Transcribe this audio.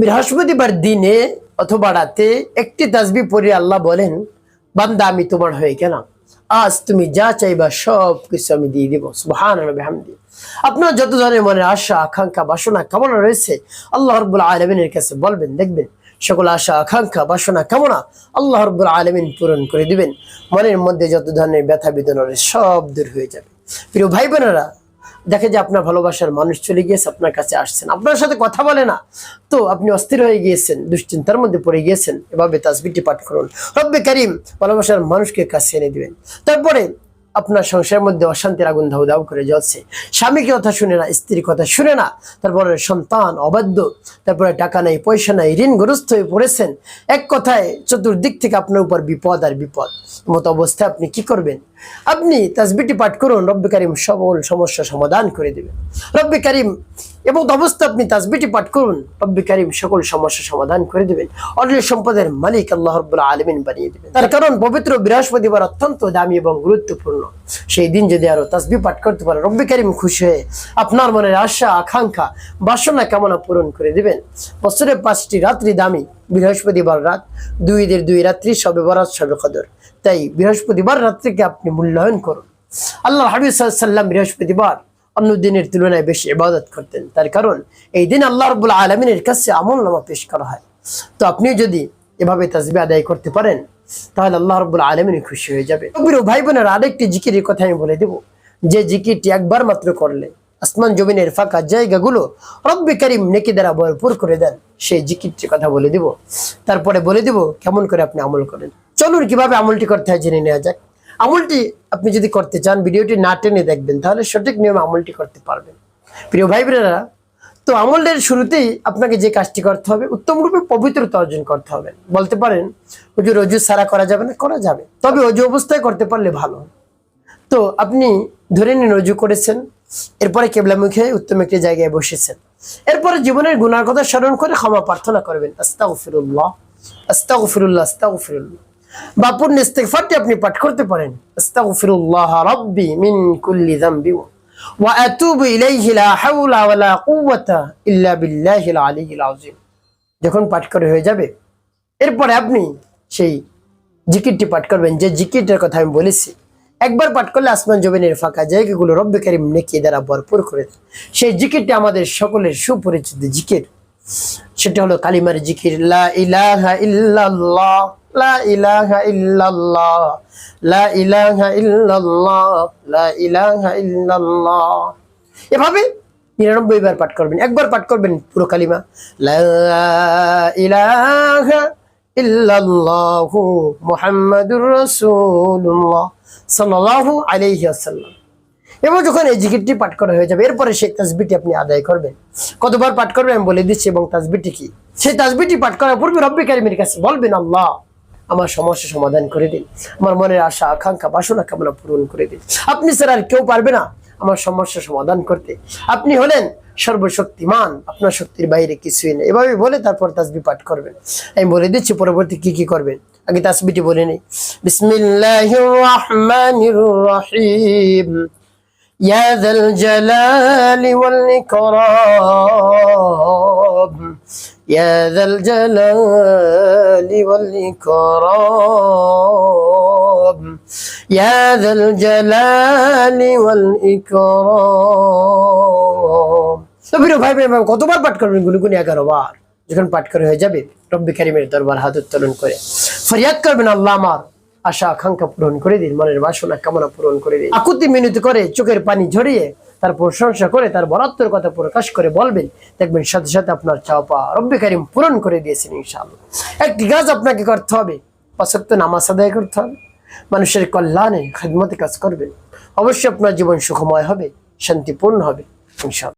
বৃহস্পতিবার দিনে অথবা রাতে একটি তাসবিহ পড়ে আল্লাহ বলেন, বান্দা আমি তোমার হয়ে গেলাম, আজ তুমি যা চাইবা সব কিছু আমি দিয়ে দিব। সুবহানাল্লাহ ওয়া বিহামদিহি। আপনার যত ধরনের মনের আশা আকাঙ্ক্ষা বাসনা কামনা রয়েছে আল্লাহ রাব্বুল আলামিনের কাছে বলবেন, দেখবেন সকল আশা আকাঙ্ক্ষা বাসনা কামনা আল্লাহ রাব্বুল আলামিন পূরণ করে দিবেন। মনের মধ্যে যত ধরনের ব্যথা বেদনা রয়েছে সব দূর হয়ে যাবে। প্রিয় ভাই বোনেরা, দেখে যে আপনার ভালোবাসার মানুষ চলে গিয়েছে, আপনার কাছে আসছেন, আপনার সাথে কথা বলে না, তো আপনি অস্থির হয়ে গিয়েছেন, দুশ্চিন্তার মধ্যে পড়ে গিয়েছেন, এভাবে তাসবিহটি পাঠ করুন। রব্বে কারীম ভালোবাসার মানুষকে কাছে এনে দিবেন। তারপরে আপনার সংসারের মধ্যে অশান্তির আগুন ধাউ ধাউ করে জ্বলছে, স্বামীকে কথা শুনে না, স্ত্রীর কথা শুনে না, তারপরে সন্তান অবাধ্য, তারপরে টাকা নাই পয়সা নাই, ঋণগ্রস্ত হয়ে পড়েছেন, এক কথায় চতুর্দিক থেকে আপনার উপর বিপদ আর বিপদ। মতো অবস্থায় আপনি কি করবেন? আপনি তাসবিহটি পাঠ করুন, রব্বে কারীম সকল সমস্যা সমাধান করে দিবেন। রব্বে কারীম এবং অবস্থা আপনি তাসবিহটি পাঠ করুন, রব্বে কারীম সকল সমস্যা সমাধান করে দিবেন। অঢেল সম্পদের মালিক আল্লাহ রাব্বুল আলামিন বানিয়ে দিবেন। তার কারণ পবিত্র বৃহস্পতিবার অত্যন্ত দামি এবং গুরুত্বপূর্ণ। সেই দিন যদি আরো তাসবিহ পাঠ করতে পারেন, রব্বে কারীম খুশি হয়ে আপনার মনের আশা আকাঙ্ক্ষা বাসনা কামনা পূরণ করে দিবেন। বছরে 5টি রাত্রি দামি, বৃহস্পতিবার রাত, 2 রাত্রি, শবে বরাত, শবে কদর। তাই বৃহস্পতিবার রাত্রিকে আপনি মূল্যায়ন করুন। আল্লাহ হাবিব সাল্লাল্লাহু আলাইহি ওয়াসাল্লাম বৃহস্পতিবার অন্য দিনের তুলনায় বেশি ইবাদত করতেন, তার কারণ এই দিন আল্লাহ রাব্বুল আলামিনের কাছে আমলনামা পেশ করা হয়। তো আপনি যদি এভাবে তাসবিহ আদায় করতে পারেন তাহলে আল্লাহ রাব্বুল আলামিন খুশি হয়ে যাবে। প্রিয় ভাই বোনেরা, আরেকটি জিকিরের কথা আমি বলে দেব, যে জিকিরটি একবার মাত্র করলে আসমান জমিনের ফাঁকা জায়গাগুলো রব্বে কারীম নেকি দ্বারা ভরপুর করে দেন। সেই জিকিরটির কথা বলে দিব, তারপরে বলে দিব কেমন করে আপনি আমল করেন। চলুন কিভাবে আমলটি করতে হয় জেনে নেওয়া যাক। আমলটি আপনি যদি করতে চান ভিডিওটি না টেনে দেখবেন, তাহলে সঠিক নিয়মে আমলটি করতে পারবেন। প্রিয় ভাই বোনেরা, তো আমলের শুরুতেই আপনাকে যে কাজটি করতে হবে, উত্তম রূপে পবিত্রতা অর্জন করতে হবে। বলতে পারেন হুজুর অজু সারা করা যাবে না? করা যাবে, তবে অজু অবস্থায় করতে পারলে ভালো। তো আপনি ধরে নিন অজু করেছেন, এরপরে কিবলামুখে উত্তম একটি জায়গায় বসেছেন, এরপরে জীবনের গুনার কথা স্মরণ করে ক্ষমা প্রার্থনা করবেন, আস্তাগফিরুল্লাহ আস্তাগফিরুল্লাহ আস্তাগফিরুল্লাহ। বাপুর ইস্তিগফারটি আপনি পাঠ করতে পারেন, আস্তাগফিরুল্লাহ রাব্বি মিন কুল্লি যামবি ওয়া আতুবু ইলাইহি লা হাওলা ওয়া লা কুওয়াতা ইল্লা বিল্লাহিল আলিয়্যিল আযীম। যখন পাঠ করে হয়ে যাবে, এরপরে আপনি সেই জিকিরটি পাঠ করবেন, যে জিকিরটার কথা আমি বলেছি। একবার পাঠ করলে আসমান জমিনের ফাঁকা জায়গাগুলো রব্বে কারীম নেকি দ্বারা ভরপুর করে দেন। সেই জিকিরটি আমাদের সকলের সুপরিচিত জিকির, সেটা হলো কালিমার জিকির, লা ইলাহা ইল্লাল্লাহ লা ইলাহা ইল্লাল্লাহ লা ইলাহা ইল্লাল্লাহ লা ইলাহা ইল্লাল্লাহ। এভাবে 99 বার পাঠ করবেন। একবার পাঠ করবেন পুরো কালিমা, লা ইলাহা ইল্লাল্লাহু মুহাম্মাদুর রাসূলুল্লাহ সাল্লাল্লাহু আলাইহি ওয়াসাল্লাম। এবং যখন এই জিকিরটি পাঠ করা হয়ে যাবে, এরপরে সেই তাসবিহটি আপনি আদায় করবেন। কতবার পাঠ করবেন আমি বলে দিচ্ছি, এবং তাসবিহটি কি। সেই তাসবিহটি পাঠ করার পূর্বে রব্বে কারীমের কাছে বলবেন, আল্লাহ আমার সমস্যা সমাধান করে দিন, আমার মনের আশা আকাঙ্ক্ষা বাসনা কামনা পূরণ করে দিন। আপনি ছাড়া আর কেউ পারবে না আমার সমস্যা সমাধান করতে। আপনি হলেন সর্বশক্তিমান, আপনার শক্তির বাইরে কিছুই নেই। এভাবে বলে তারপর তাসবিহ পাঠ করবেন। আমি বলে দিচ্ছি পরবর্তী কি কি করবেন। আগে তাসবিহটি বলে নেই, বিসমিল্লাহির রাহমানির রাহিম, ইয়া যাল জালালি ওয়াল ইকরাম, ইয়া যাল জালালি ওয়াল ইকরাম, ইয়া যাল জালালি ওয়াল ইকরাম। তো প্রিয় ভাই বোনেরা, কতবার পাঠ করবেন? গুনগুনি 11 বার। যখন পাঠ করে হয়ে যাবে, রব্বে কারীমের দরবার হাত উত্তোলন করে ফরিয়াদ করবেন, আল্লাহ আমার আশা আকাঙ্ক্ষা পূরণ করে দিন, মনের বাসনা কামনা পূরণ করে দিন। আকুতি মিনতি করে চোখের পানি ঝরিয়ে তার প্রশংসা করে তার বরাত্তর কথা প্রকাশ করে বলবেন, দেখবেন সাথে সাথে আপনার চাওয়া পাওয়া রব্বে কারীম পূরণ করে দিয়েছেন ইনশাআল্লাহ। একটি কাজ আপনাকে করতে হবে, 5 ওয়াক্ত নামাজ আদায় করতে হবে, মানুষের কল্যাণে খিদমতে কাজ করবেন। অবশ্যই আপনার জীবন সুখময় হবে, শান্তিপূর্ণ হবে ইনশাআল্লাহ।